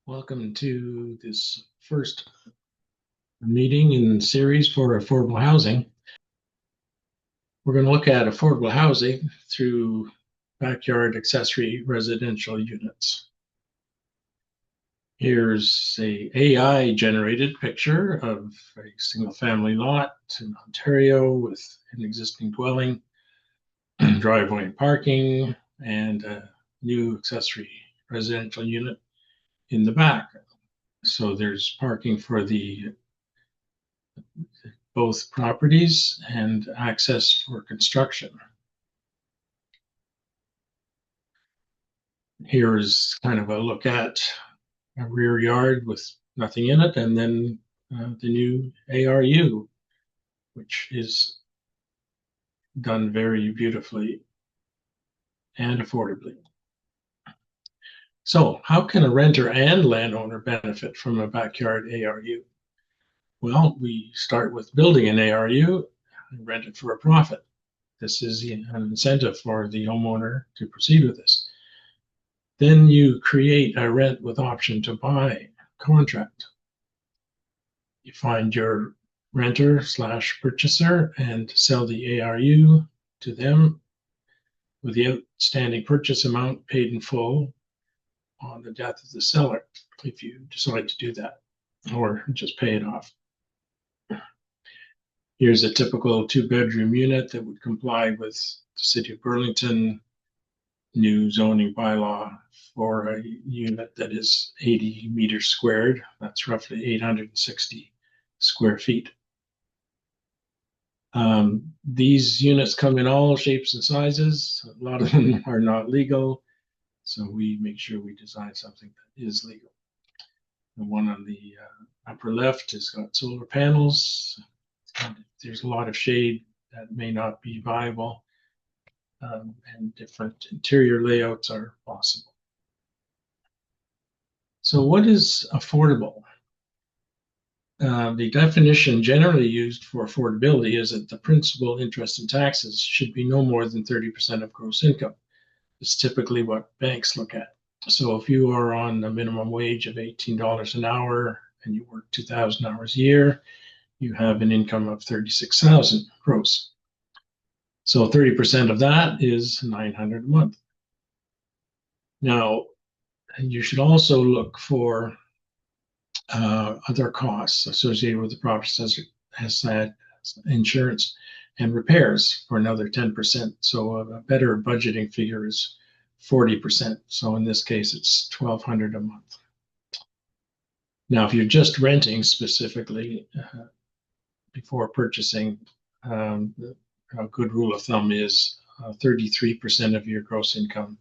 Welcome to this first meeting in the series for affordable housing. We're going to look at affordable housing through backyard accessory residential units. Here's a AI generated picture of a single family lot in Ontario with an existing dwelling, driveway and parking, and a new accessory residential unit in the back. So there's parking for both properties and access for construction. Here is kind of a look at a rear yard with nothing in it, and then the new ARU, which is done very beautifully and affordably. So how can a renter and landowner benefit from a backyard ARU? Well, we start with building an ARU and rent it for a profit. This is an incentive for the homeowner to proceed with this. Then you create a rent with option to buy contract. You find your renter / purchaser and sell the ARU to them with the outstanding purchase amount paid in full on the death of the seller, if you decide to do that, or just pay it off. Here's a typical 2-bedroom unit that would comply with the City of Burlington new zoning bylaw for a unit that is 80 meters squared. That's roughly 860 square feet. These units come in all shapes and sizes. A lot of them are not legal, so we make sure we design something that is legal. The one on the upper left has got solar panels. There's a lot of shade that may not be viable, and different interior layouts are possible. So what is affordable? The definition generally used for affordability is that the principal, interest, and taxes should be no more than 30% of gross income. It's typically what banks look at. So if you are on a minimum wage of $18 an hour and you work 2,000 hours a year, you have an income of 36,000 gross. So 30% of that is 900 a month. Now, you should also look for other costs associated with the property, as insurance and repairs for another 10%. So a better budgeting figure is 40%. So in this case, it's $1,200 a month. Now, if you're just renting specifically before purchasing, a good rule of thumb is 33% of your gross income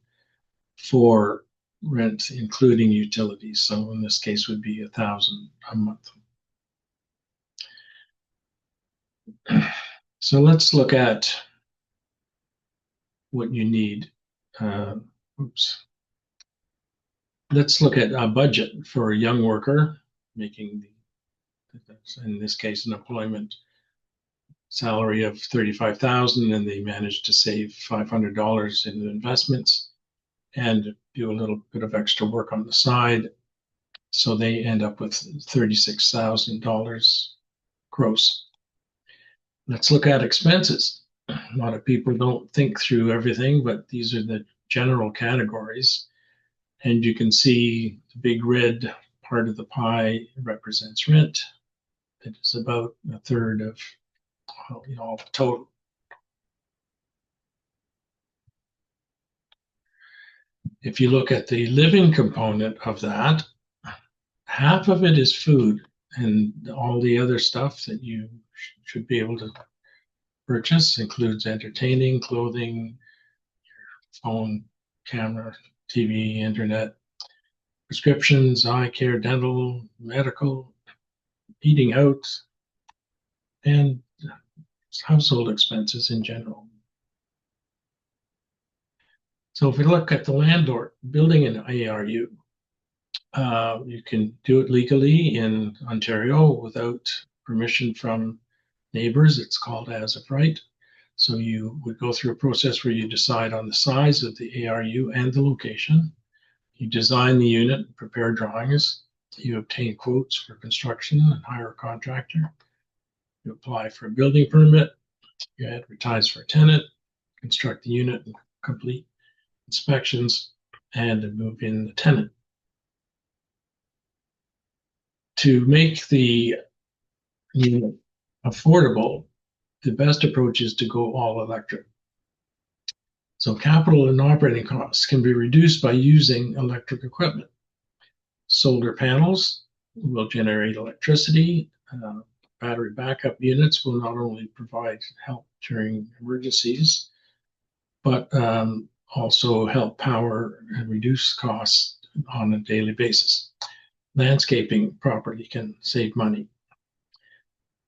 for rent, including utilities. So in this case would be $1,000 a month. So let's look at what you need. Let's look at a budget for a young worker making, in this case, an employment salary of $35,000, and they manage to save $500 in investments and do a little bit of extra work on the side. So they end up with $36,000 gross. Let's look at expenses. A lot of people don't think through everything, but these are the general categories. And you can see the big red part of the pie represents rent. It is about a third of all the total. If you look at the living component of that, half of it is food, and all the other stuff that you should be able to purchase includes entertaining, clothing, your phone, camera, TV, internet, prescriptions, eye care, dental, medical, eating out, and household expenses in general. So if we look at the landlord building an ARU, you can do it legally in Ontario without permission from neighbors. It's called as of right. So you would go through a process where you decide on the size of the ARU and the location. You design the unit, prepare drawings, you obtain quotes for construction and hire a contractor. You apply for a building permit, you advertise for a tenant, construct the unit and complete inspections, and move in the tenant. To make the unit affordable, the best approach is to go all electric. So capital and operating costs can be reduced by using electric equipment. Solar panels will generate electricity. Battery backup units will not only provide help during emergencies, but also help power and reduce costs on a daily basis. Landscaping property can save money.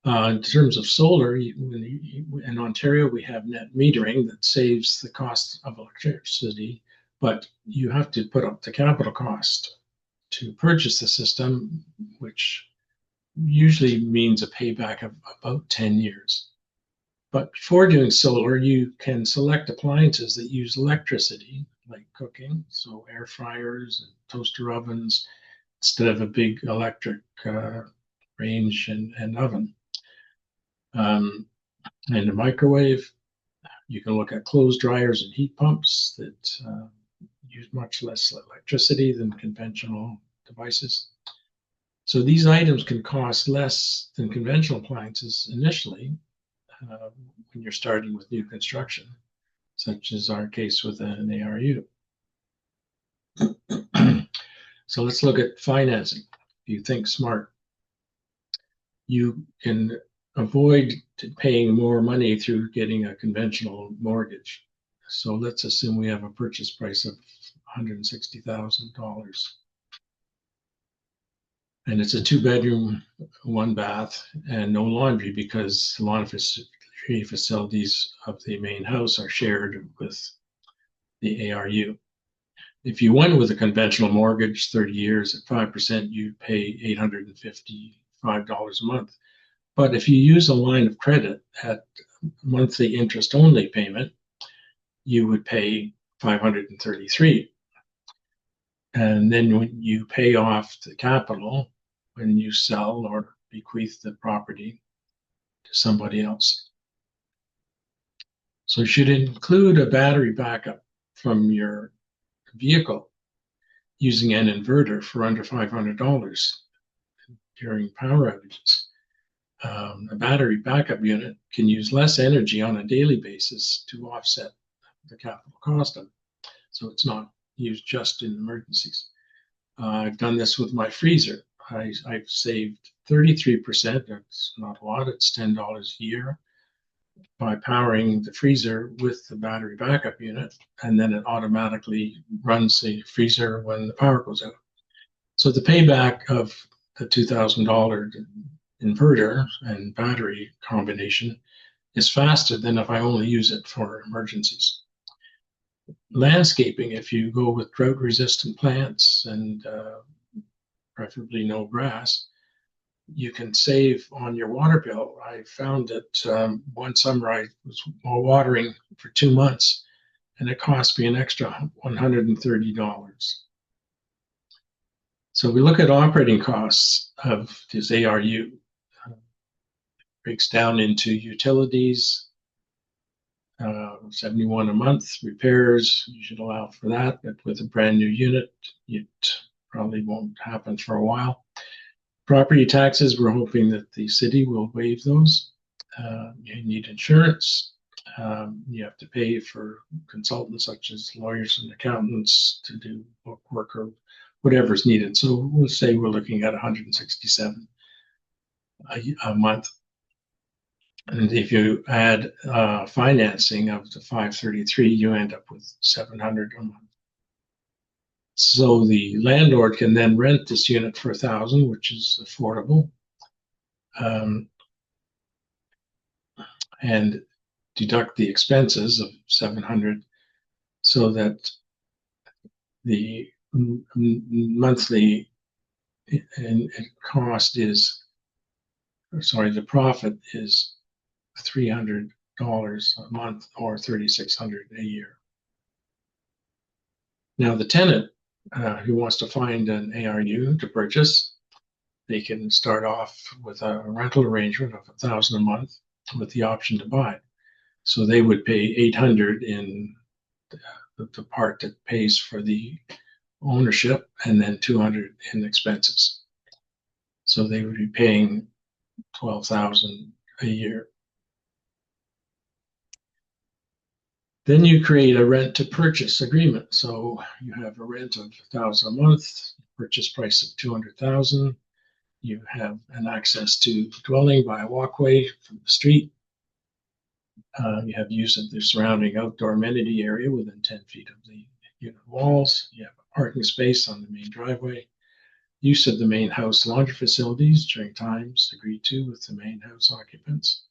In terms of solar, in Ontario, we have net metering that saves the cost of electricity, but you have to put up the capital cost to purchase the system, which usually means a payback of about 10 years. But before doing solar, you can select appliances that use electricity, like cooking, so air fryers and toaster ovens, instead of a big electric range and oven. And a microwave, you can look at clothes dryers and heat pumps that use much less electricity than conventional devices. So these items can cost less than conventional appliances initially when you're starting with new construction, such as our case with an ARU. So let's look at financing. If you think smart, you can avoid paying more money through getting a conventional mortgage. So let's assume we have a purchase price of $160,000. And it's a 2-bedroom, 1-bath, and no laundry because the laundry facilities of the main house are shared with the ARU. If you went with a conventional mortgage, 30 years at 5%, you pay $855 a month. But if you use a line of credit at monthly interest only payment, you would pay $533. And then when you pay off the capital, when you sell or bequeath the property to somebody else. So you should include a battery backup from your vehicle using an inverter for under $500 during power outages. A battery backup unit can use less energy on a daily basis to offset the capital cost of it. So it's not used just in emergencies. I've done this with my freezer. I've saved 33%. That's not a lot. It's $10 a year by powering the freezer with the battery backup unit, and then it automatically runs the freezer when the power goes out. So the payback of the $2,000 inverter and battery combination is faster than if I only use it for emergencies. Landscaping, if you go with drought-resistant plants and preferably no grass, you can save on your water bill. I found that one summer I was watering for 2 months, and it cost me an extra $130. So we look at operating costs of this ARU. Breaks down into utilities, 71 a month. Repairs, you should allow for that, but with a brand new unit, it probably won't happen for a while. Property taxes, we're hoping that the city will waive those. You need insurance. You have to pay for consultants such as lawyers and accountants to do book work or whatever's needed. So we'll say we're looking at 167 a month. And if you add financing of the 533, you end up with 700 a month. So the landlord can then rent this unit for 1,000, which is affordable, and deduct the expenses of 700, so that the monthly cost is, sorry, the profit is $300 a month or $3,600 a year. Now the tenant who wants to find an ARU to purchase, they can start off with a rental arrangement of $1,000 a month with the option to buy. So they would pay $800 in the part that pays for the ownership, and then $200 in expenses. So they would be paying $12,000 a year. Then you create a rent to purchase agreement. So you have a rent of $1,000 a month, purchase price of $200,000. You have an access to the dwelling by a walkway from the street. You have use of the surrounding outdoor amenity area within 10 feet of the unit walls. You have a parking space on the main driveway. Use of the main house laundry facilities during times agreed to with the main house occupants.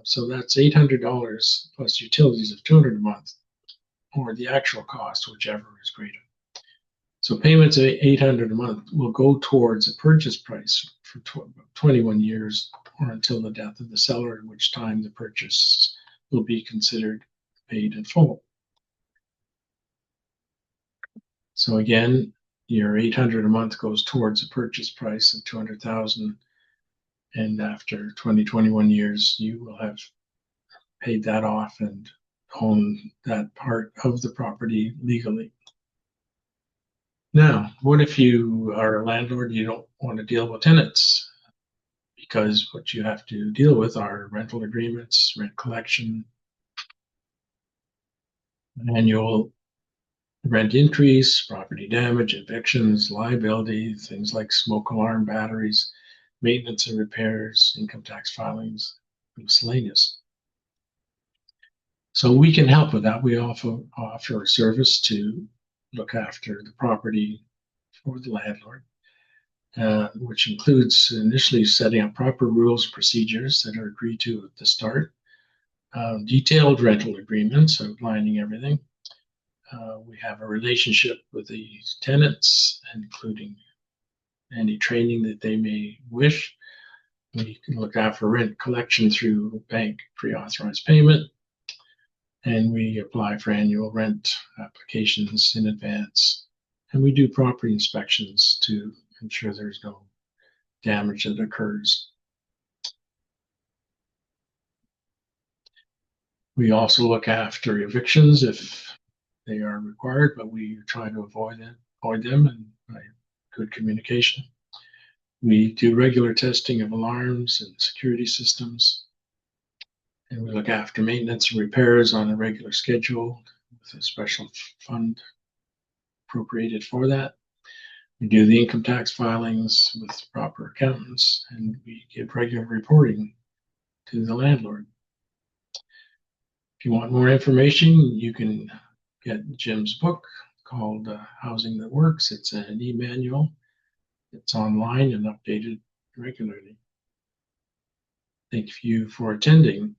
So that's $800 plus utilities of $200 a month, or the actual cost, whichever is greater. So payments of $800 a month will go towards a purchase price for 21 years or until the death of the seller, at which time the purchase will be considered paid in full. So again, your $800 a month goes towards a purchase price of $200,000, and after 21 years, you will have paid that off and own that part of the property legally. Now, what if you are a landlord, you don't want to deal with tenants? Because what you have to deal with are rental agreements, rent collection, annual rent increase, property damage, evictions, liability, things like smoke alarm batteries, maintenance and repairs, income tax filings, miscellaneous. So we can help with that. We offer a service to look after the property for the landlord, which includes initially setting up proper rules and procedures that are agreed to at the start, detailed rental agreements outlining everything. We have a relationship with the tenants, including any training that they may wish. We can look after rent collection through bank pre-authorized payment, and we apply for annual rent applications in advance. And we do property inspections to ensure there's no damage that occurs. We also look after evictions if they are required, but we try to avoid them and by good communication. We do regular testing of alarms and security systems, and we look after maintenance and repairs on a regular schedule with a special fund appropriated for that. We do the income tax filings with proper accountants, and we give regular reporting to the landlord. If you want more information, you can get Jim's book called Housing That Works. It's an e-manual. It's online and updated regularly. Thank you for attending.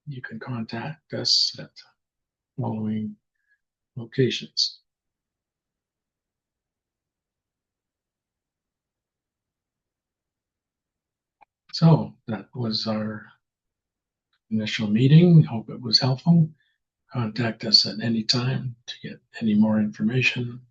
You can contact us at following locations. So that was our initial meeting. Hope it was helpful. Contact us at any time to get any more information.